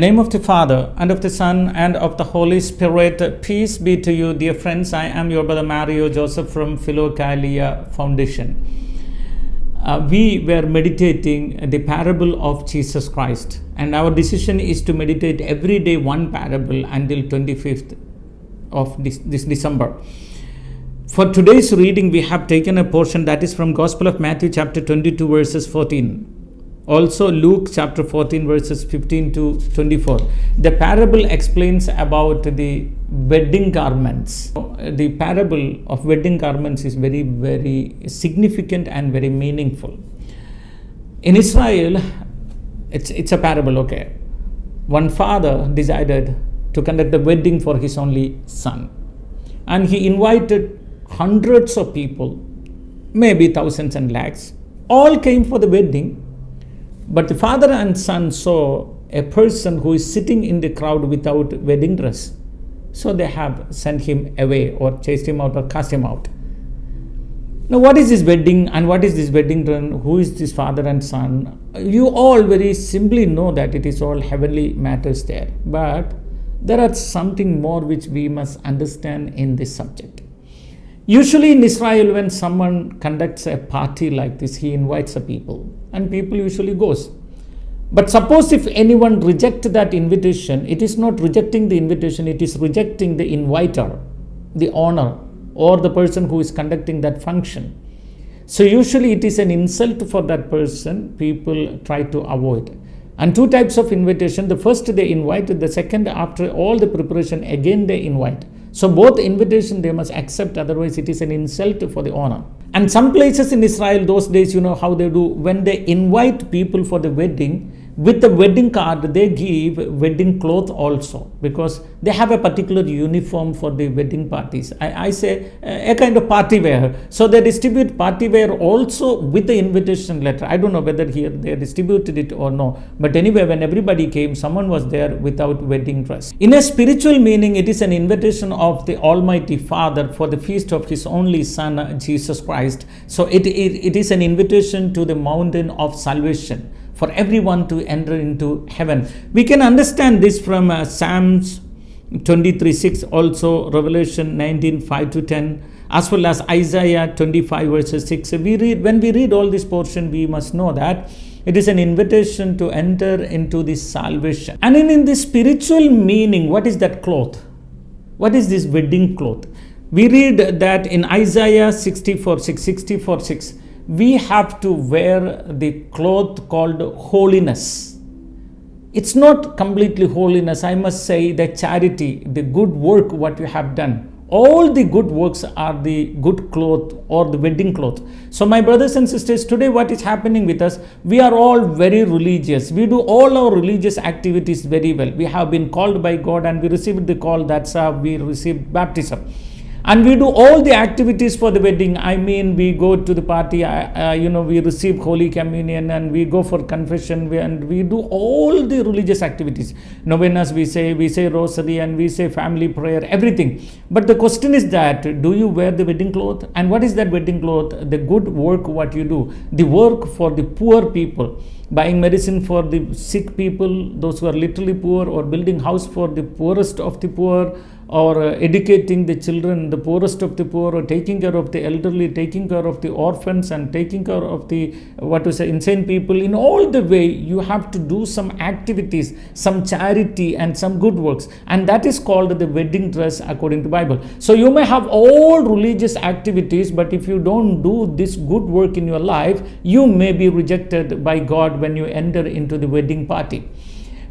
In the name of the Father, and of the Son, and of the Holy Spirit, peace be to you, dear friends. I am your brother Mario Joseph from Philokalia Foundation. We were meditating the parable of Jesus Christ, and our decision is to meditate every day one parable until 25th of this December. For today's reading, we have taken a portion that is from Gospel of Matthew chapter 22 verses 14. Also Luke chapter 14 verses 15 to 24. The parable explains about the wedding garments. The parable of wedding garments is very, very significant and very meaningful. In Israel, it's a parable, okay. One father decided to conduct the wedding for his only son. And he invited hundreds of people, maybe thousands and lakhs. All came for the wedding. But the father and son saw a person who is sitting in the crowd without wedding dress. So they have sent him away or chased him out or cast him out. Now what is this wedding and what is this wedding dress? Who is this father and son? You all very simply know that it is all heavenly matters there. But there are something more which we must understand in this subject. Usually in Israel, when someone conducts a party like this, he invites the people and people usually goes. But suppose if anyone rejects that invitation, it is not rejecting the invitation, it is rejecting the inviter, the owner, or the person who is conducting that function. So usually it is an insult for that person, people try to avoid. And two types of invitation, the first they invite, the second after all the preparation again they invite. So both invitation they must accept, otherwise it is an insult for the owner. And some places in Israel those days, you know how they do, when they invite people for the wedding, with the wedding card they give wedding cloth also, because they have a particular uniform for the wedding parties. I say a kind of party wear. So they distribute party wear also with the invitation letter. I don't know whether here they distributed it or no. But anyway, when everybody came, someone was there without wedding dress. In a spiritual meaning, it is an invitation of the Almighty Father for the feast of His only Son, Jesus Christ. So it is an invitation to the mountain of salvation, for everyone to enter into heaven. We can understand this from Psalms 23:6, also Revelation 19:5-10, as well as Isaiah 25 verses 6. When we read all this portion, we must know that it is an invitation to enter into this salvation. And in this spiritual meaning, what is that cloth? What is this wedding cloth? We read that in Isaiah 64:6, we have to wear the cloth called holiness. It's not completely holiness, I must say the charity, the good work what you have done. All the good works are the good cloth or the wedding cloth. So my brothers and sisters, today what is happening with us, we are all very religious. We do all our religious activities very well. We have been called by God and we received the call, that's how we received baptism. And we do all the activities for the wedding. I mean, we go to the party, we receive Holy Communion and we go for confession and we do all the religious activities. Novenas we say rosary and we say family prayer, everything. But the question is that, do you wear the wedding cloth? And what is that wedding cloth? The good work what you do. The work for the poor people. Buying medicine for the sick people, those who are literally poor, or building house for the poorest of the poor, or educating the children, the poorest of the poor, or taking care of the elderly, taking care of the orphans, and taking care of the, insane people. In all the way, you have to do some activities, some charity and some good works. And that is called the wedding dress according to Bible. So you may have all religious activities, but if you don't do this good work in your life, you may be rejected by God when you enter into the wedding party.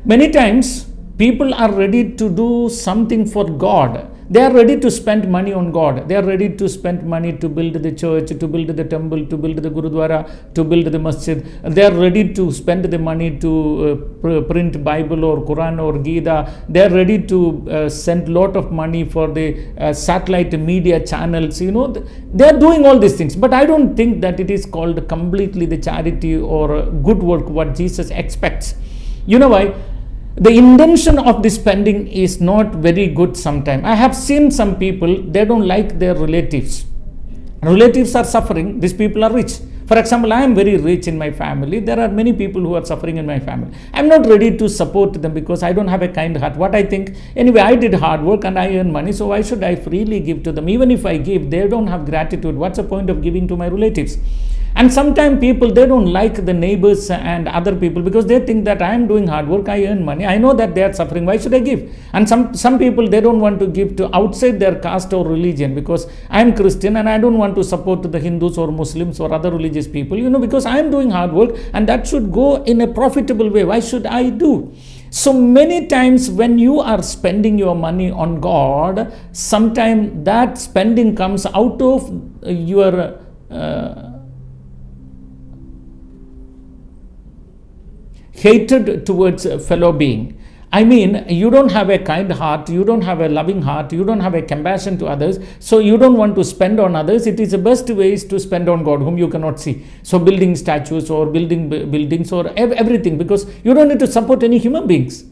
Many times, people are ready to do something for God. They are ready to spend money on God. They are ready to spend money to build the church, to build the temple, to build the Gurudwara, to build the masjid. They are ready to spend the money to print Bible or Quran or Gita. They are ready to send lot of money for the satellite media channels. You know, they are doing all these things. But I don't think that it is called completely the charity or good work what Jesus expects. You know why? The intention of the spending is not very good sometimes. I have seen some people, they don't like their relatives. Relatives are suffering, these people are rich. For example, I am very rich in my family. There are many people who are suffering in my family. I'm not ready to support them because I don't have a kind heart. What I think, anyway, I did hard work and I earn money, so why should I freely give to them? Even if I give, they don't have gratitude. What's the point of giving to my relatives? And sometimes people, they don't like the neighbors and other people because they think that I am doing hard work, I earn money, I know that they are suffering, why should I give? And some people, they don't want to give to outside their caste or religion because I am Christian and I don't want to support the Hindus or Muslims or other religious people, because I am doing hard work and that should go in a profitable way. Why should I do? So many times when you are spending your money on God, sometimes that spending comes out of your hatred towards a fellow being. I mean, you don't have a kind heart, you don't have a loving heart, you don't have a compassion to others, so you don't want to spend on others. It is the best ways to spend on God, whom you cannot see. So building statues or building buildings or everything, because you don't need to support any human beings.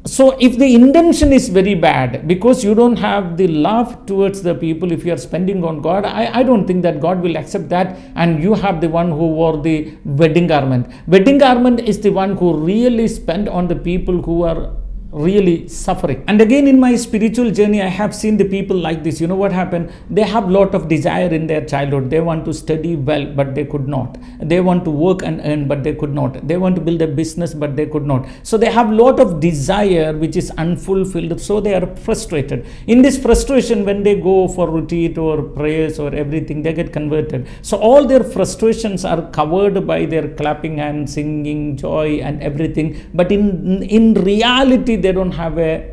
So if the intention is very bad, because you don't have the love towards the people, if you are spending on God, I don't think that God will accept that. And you have the one who wore the wedding garment. Wedding garment is the one who really spent on the people who are really suffering. And again, in my spiritual journey, I have seen the people like this. You know what happened? They have lot of desire in their childhood. They want to study well, but they could not. They want to work and earn, but they could not. They want to build a business, but they could not. So they have lot of desire which is unfulfilled. So they are frustrated. In this frustration, when they go for retreat or prayers or everything, they get converted. So all their frustrations are covered by their clapping hands, singing, joy and everything. But in reality, they don't have a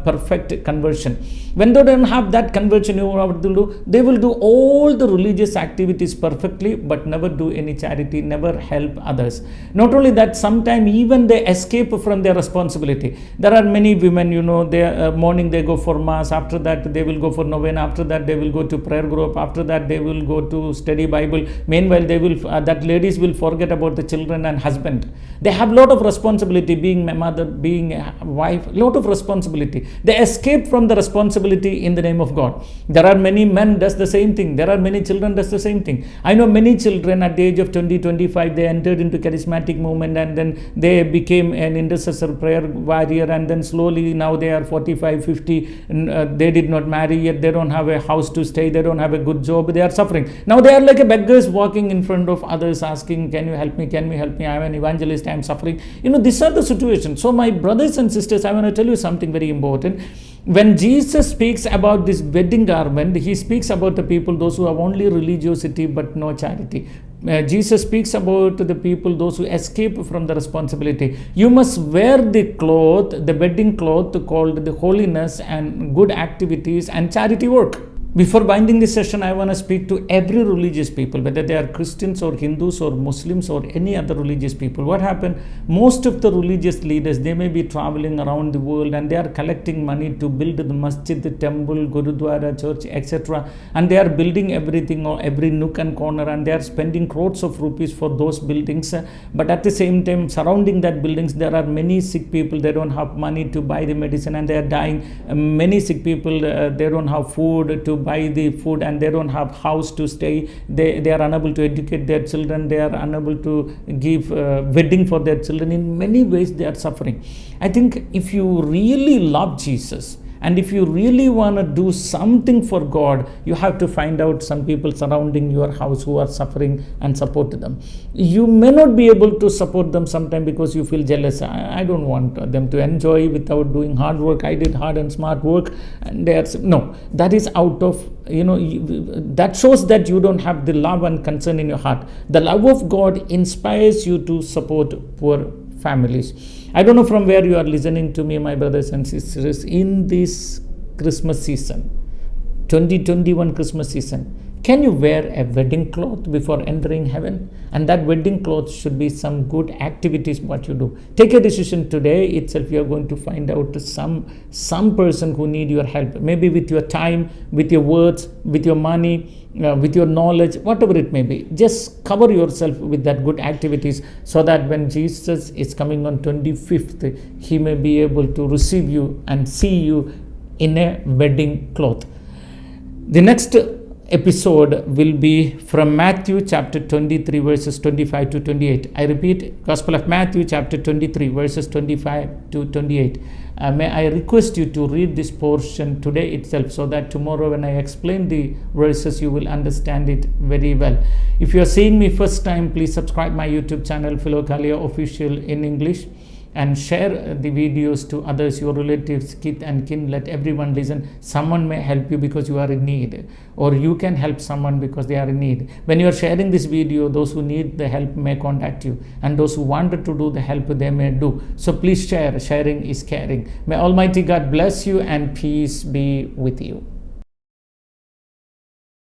perfect conversion. When they don't have that conversion, you know what they'll do? They will do all the religious activities perfectly, but never do any charity, never help others. Not only that, sometimes even they escape from their responsibility. There are many women, they morning they go for mass, after that they will go for novena, after that they will go to prayer group, after that they will go to study Bible. Meanwhile, they will that ladies will forget about the children and husband. They have lot of responsibility, being a mother, being a wife, lot of responsibility. They escape from the responsibility in the name of God. There are many men does the same thing. There are many children does the same thing. I know many children at the age of 20, 25, they entered into charismatic movement and then they became an intercessor, prayer warrior, and then slowly now they are 45, 50, they did not marry yet, they don't have a house to stay, they don't have a good job, they are suffering. Now they are like a beggars walking in front of others asking, can you help me, can you help me, I am an evangelist, I am suffering. These are the situations. So my brothers and sisters, I want to tell you something very important. When Jesus speaks about this wedding garment, he speaks about the people, those who have only religiosity but no charity. Jesus speaks about the people, those who escape from the responsibility. You must wear the cloth, the wedding cloth called the holiness and good activities and charity work. Before binding this session, I want to speak to every religious people, whether they are Christians or Hindus or Muslims or any other religious people. What happened? Most of the religious leaders, they may be traveling around the world and they are collecting money to build the masjid, the temple, Gurudwara, church, etc. And they are building everything or every nook and corner, and they are spending crores of rupees for those buildings. But at the same time, surrounding that buildings, there are many sick people. They don't have money to buy the medicine and they are dying. Many sick people, they don't have food to buy the food and they don't have house to stay. They are unable to educate their children. They are unable to give wedding for their children. In many ways, they are suffering. I think if you really love Jesus, and if you really want to do something for God, you have to find out some people surrounding your house who are suffering and support them. You may not be able to support them sometime because you feel jealous. I don't want them to enjoy without doing hard work. I did hard and smart work. And no, that is out of, that shows that you don't have the love and concern in your heart. The love of God inspires you to support poor families. I don't know from where you are listening to me, my brothers and sisters, in this Christmas season, 2021 Christmas season. Can you wear a wedding cloth before entering heaven? And that wedding cloth should be some good activities what you do. Take a decision today itself. You are going to find out some person who need your help. Maybe with your time, with your words, with your money, with your knowledge, whatever it may be. Just cover yourself with that good activities so that when Jesus is coming on 25th, he may be able to receive you and see you in a wedding cloth. The next episode will be from Matthew chapter 23 verses 25 to 28. I repeat, Gospel of Matthew chapter 23 verses 25 to 28. May I request you to read this portion today itself, so that tomorrow when I explain the verses you will understand it very well. If you are seeing me first time, please subscribe my YouTube channel Philokalia Official in English, and share the videos to others, your relatives, kith and kin. Let everyone listen. Someone may help you because you are in need, or you can help someone because they are in need. When you are sharing this video, those who need the help may contact you, and those who wanted to do the help, they may do. So please share. Sharing is caring. May Almighty God bless you, and peace be with you.